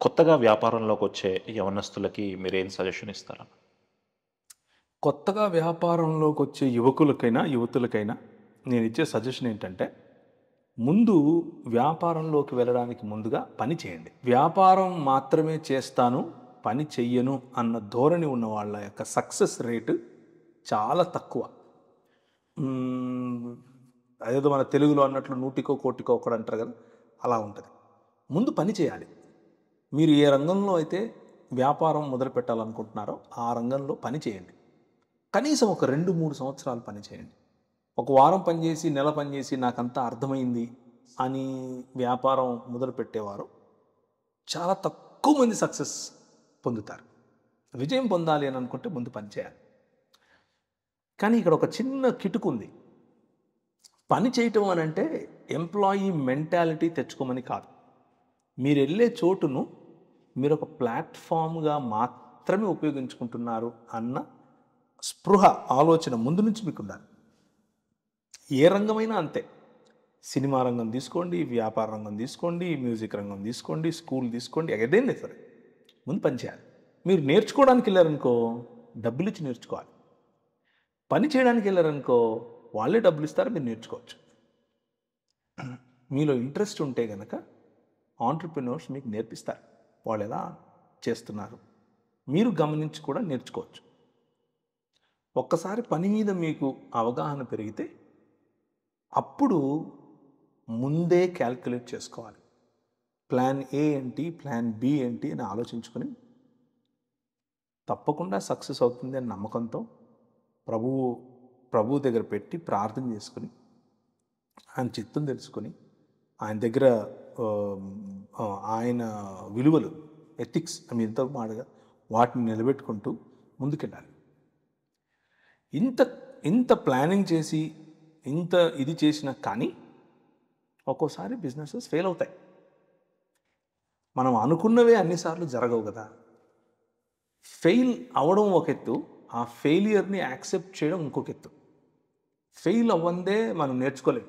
కొత్తగా వ్యాపారంలోకొచ్చే యవ్వనస్తులకి మీరేం సజెషన్ ఇస్తారన్న? కొత్తగా వ్యాపారంలోకొచ్చే యువకులకైనా, యువతులకైనా నేనిచ్చే సజెషన్ ఏంటంటే, ముందు వ్యాపారంలోకి వెళ్ళడానికి ముందుగా పని చేయండి. వ్యాపారం మాత్రమే చేస్తాను, పని చెయ్యను అన్న ధోరణి ఉన్న వాళ్ళ యొక్క సక్సెస్ రేటు చాలా తక్కువ. హ్మ్. అదేదో మన తెలుగులో అన్నట్లు నూటికో, కోటికో ఒకడంటారు కదా! అలా ఉంటది. ముందు పని చేయాలి. మీరు ఏ రంగంలో అయితే వ్యాపారం మొదలుపెట్టాలనుకుంటున్నారో, ఆ రంగంలో పని చేయండి. కనీసం ఒక 2, 3 సంవత్సరాలు పని చేయండి. ఒక వారం పనిచేసి, నెల పనిచేసి నాకంతా అర్థమైంది అని వ్యాపారం మొదలుపెట్టేవారు చాలా తక్కువ మంది సక్సెస్ పొందుతారు. విజయం పొందాలి అని అనుకుంటే ముందు పని చేయాలి. కానీ ఇక్కడ ఒక చిన్న కిటుకుంది. పని చేయటం అనంటే ఎంప్లాయీ మెంటాలిటీ తెచ్చుకోమని కాదు. మీరెళ్ళే చోటును మీరొక ప్లాట్‌ఫార్మ్‌గా మాత్రమే ఉపయోగించుకుంటున్నారు అన్న స్పృహ, ఆలోచన ముందు నుంచి మీకుండాలి. ఏ రంగమైనా అంతే. సినిమా రంగం తీసుకోండి, వ్యాపార రంగం తీసుకోండి, మ్యూజిక్ రంగం తీసుకోండి, స్కూల్ తీసుకోండి, ఏదైనా సరే. ముందు పని చేయాలి. మీరు నేర్చుకోవడానికెళ్లారనుకో, డబ్బులిచ్చి నేర్చుకోవాలి. పని చేయడానికెళ్లారనుకో, వాళ్ళే డబ్బులిస్తారు, మీరు నేర్చుకోవచ్చు. మీలో ఇంట్రెస్ట్ ఉంటే గనక ఆంట్రప్రెన్యూర్స్ మీకు నేర్పిస్తారు. వాళ్ళెలా చేస్తున్నారు. మీరు గమనించి కూడా నేర్చుకోవచ్చు. ఒక్కసారి పని మీద మీకు అవగాహన పెరిగితే, అప్పుడు ముందే క్యాల్కులేట్ చేసుకోవాలి. ప్లాన్ ఏ ఏంటి? ప్లాన్ బి ఏంటి? అని ఆలోచించుకొని తప్పకుండా సక్సెస్ అవుతుంది అని నమ్మకంతో ప్రభువు ప్రభువు దగ్గర పెట్టి ప్రార్థన చేసుకొని, ఆయన చిత్తం తెలుసుకొని, ఆయన దగ్గర ఆయన విలువలు, ఎథిక్స్ మీతో మాటగా వాటిని నిలబెట్టుకుంటూ ముందుకెళ్ళాలి. ఇంత ఇంత ప్లానింగ్ చేసి, ఇంత ఇది చేసినా కానీ ఒక్కోసారి బిజినెసెస్ ఫెయిల్ అవుతాయి. మనం అనుకున్నవే అన్నిసార్లు జరగవు కదా! ఫెయిల్ అవ్వడం ఒక ఎత్తు, ఆ ఫెయిలియర్‌ని యాక్సెప్ట్ చేయడం ఇంకొక ఎత్తు. ఫెయిల్ అవ్వందే మనం నేర్చుకోలేం.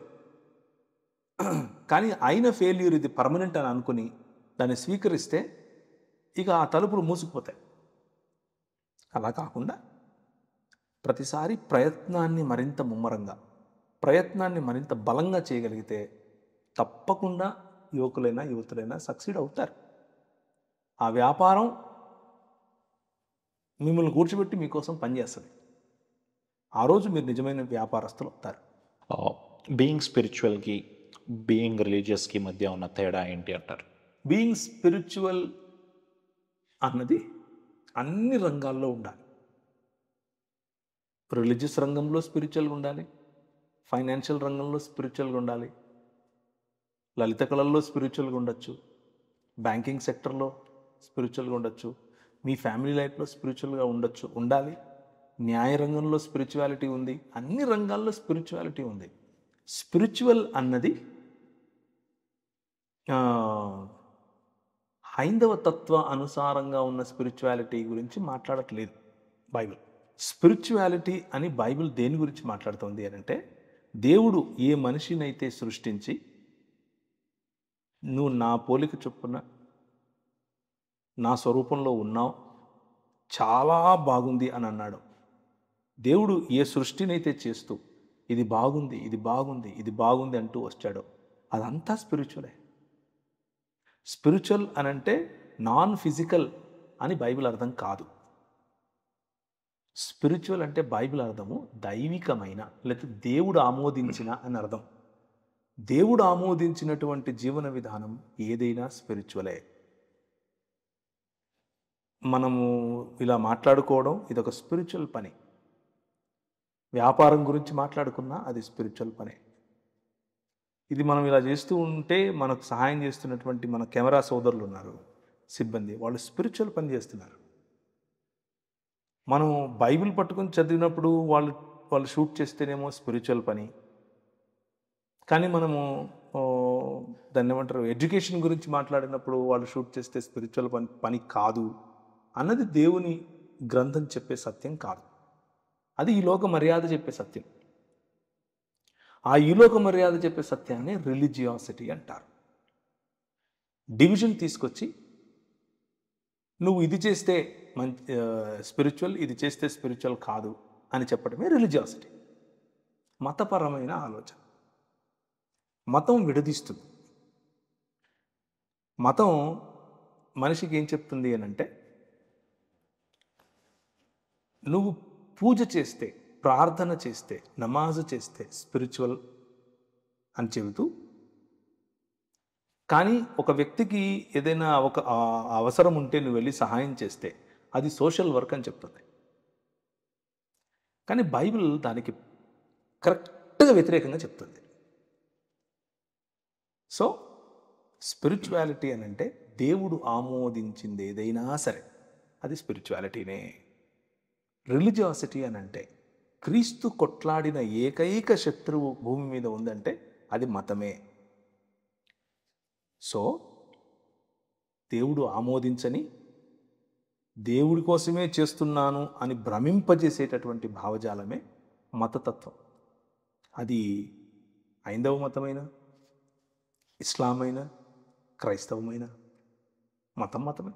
కానీ అయిన ఫెయిల్యూర్ ఇది పర్మనెంట్ అని అనుకుని దాన్ని స్వీకరిస్తే ఇక ఆ తలుపులు మూసుకుపోతాయి. అలా కాకుండా ప్రతిసారి ప్రయత్నాన్ని మరింత ముమ్మరంగా, ప్రయత్నాన్ని మరింత బలంగా చేయగలిగితే తప్పకుండా యువకులైనా, యువతులైనా సక్సీడ్ అవుతారు. ఆ వ్యాపారం మిమ్మల్ని కూర్చోబెట్టి మీకోసం పనిచేస్తది. ఆ రోజు మీరు నిజమైన వ్యాపారస్తులు అవుతారు. బీయింగ్ స్పిరిచ్యువల్‌కి, బీయింగ్ రిలీజియస్‌కి మధ్య ఉన్న తేడా ఏంటి అంటారు? బీయింగ్ స్పిరిచ్యువల్ అన్నది అన్ని రంగాల్లో ఉండాలి. రిలీజియస్ రంగంలో స్పిరిచ్యువల్‌గా ఉండాలి. ఫైనాన్షియల్ రంగంలో స్పిరిచ్యువల్‌గా ఉండాలి. లలిత కళల్లో స్పిరిచ్యువల్‌గా ఉండొచ్చు. బ్యాంకింగ్ సెక్టర్‌లో స్పిరిచ్యువల్‌గా ఉండొచ్చు. మీ ఫ్యామిలీ లైఫ్‌లో స్పిరిచ్యువల్‌గా ఉండొచ్చు, ఉండాలి. న్యాయ రంగంలో స్పిరిచ్యువాలిటీ ఉంది. అన్ని రంగాల్లో స్పిరిచ్యువాలిటీ ఉంది. స్పిరిచ్యువల్ అన్నది హైందవ తత్వ అనుసారంగా ఉన్న స్పిరిచ్యువాలిటీ గురించి మాట్లాడట్లేదు బైబిల్. స్పిరిచ్యువాలిటీ అని బైబిల్ దేని గురించి మాట్లాడుతోంది అనంటే, దేవుడు ఏ మనిషినైతే సృష్టించి, నువ్వు నా పోలిక చొప్పున నా స్వరూపంలో ఉన్నావు, చాలా బాగుంది అని అన్నాడు. దేవుడు ఏ సృష్టినైతే చేస్తూ ఇది బాగుంది, ఇది బాగుంది, ఇది బాగుంది అంటూ వచ్చాడో అదంతా స్పిరిచ్యువలే. స్పిరిచ్యువల్ అనంటే నాన్ ఫిజికల్ అని బైబిల్ అర్థం కాదు. స్పిరిచ్యువల్ అంటే బైబిల్ అర్థము దైవికమైన, లేకపోతే దేవుడు ఆమోదించిన అని అర్థం. దేవుడు ఆమోదించినటువంటి జీవన విధానం ఏదైనా స్పిరిచ్యువలే. మనము ఇలా మాట్లాడుకోవడం ఇదొక స్పిరిచ్యువల్ పని. వ్యాపారం గురించి మాట్లాడుకున్నా అది స్పిరిచ్యువల్ పనే. ఇది మనం ఇలా చేస్తూ ఉంటే మనకు సహాయం చేస్తున్నటువంటి మన కెమెరా సోదరులు ఉన్నారు, సిబ్బంది, వాళ్ళు స్పిరిచ్యువల్ పని చేస్తున్నారు. మనం బైబిల్ పట్టుకొని చదివినప్పుడు వాళ్ళు వాళ్ళు షూట్ చేస్తేనేమో స్పిరిచ్యువల్ పని. కానీ మనము దాన్ని ఏమంటారు, ఎడ్యుకేషన్ గురించి మాట్లాడినప్పుడు వాళ్ళు షూట్ చేస్తే స్పిరిచ్యువల్ పని కాదు అన్నది దేవుని గ్రంథం చెప్పే సత్యం కాదు. అది ఈ లోక మర్యాద చెప్పే సత్యం. ఆ ఈలోక మర్యాద చెప్పే సత్యాన్ని రిలీజియాసిటీ అంటారు. డివిజన్ తీసుకొచ్చి నువ్వు ఇది చేస్తే మంచి స్పిరిచువల్, ఇది చేస్తే స్పిరిచువల్ కాదు అని చెప్పడమే రిలీజియాసిటీ. మతపరమైన ఆలోచన. మతం విడదీస్తుంది. మతం మనిషికి ఏం చెప్తుంది అని అంటే, నువ్వు పూజ చేస్తే, ప్రార్థన చేస్తే, నమాజు చేస్తే స్పిరిచువల్ అని చెబుతూ, కానీ ఒక వ్యక్తికి ఏదైనా ఒక అవసరం ఉంటే నువ్వు వెళ్ళి సహాయం చేస్తే అది సోషల్ వర్క్ అని చెప్తుంది. కానీ బైబిల్ దానికి కరెక్ట్గా వ్యతిరేకంగా చెప్తుంది. సో స్పిరిచువాలిటీ అని అంటే దేవుడు ఆమోదించింది ఏదైనా సరే అది స్పిరిచువాలిటీనే. రిలీజియాసిటీ అని అంటే క్రీస్తు కొట్లాడిన ఏకైక శత్రువు భూమి మీద ఉందంటే అది మతమే. సో దేవుడు ఆమోదించని, దేవుడి కోసమే చేస్తున్నాను అని భ్రమింపజేసేటటువంటి భావజాలమే మతతత్వం. అది హైందవ మతమైన, ఇస్లామైన, క్రైస్తవమైన మతమే.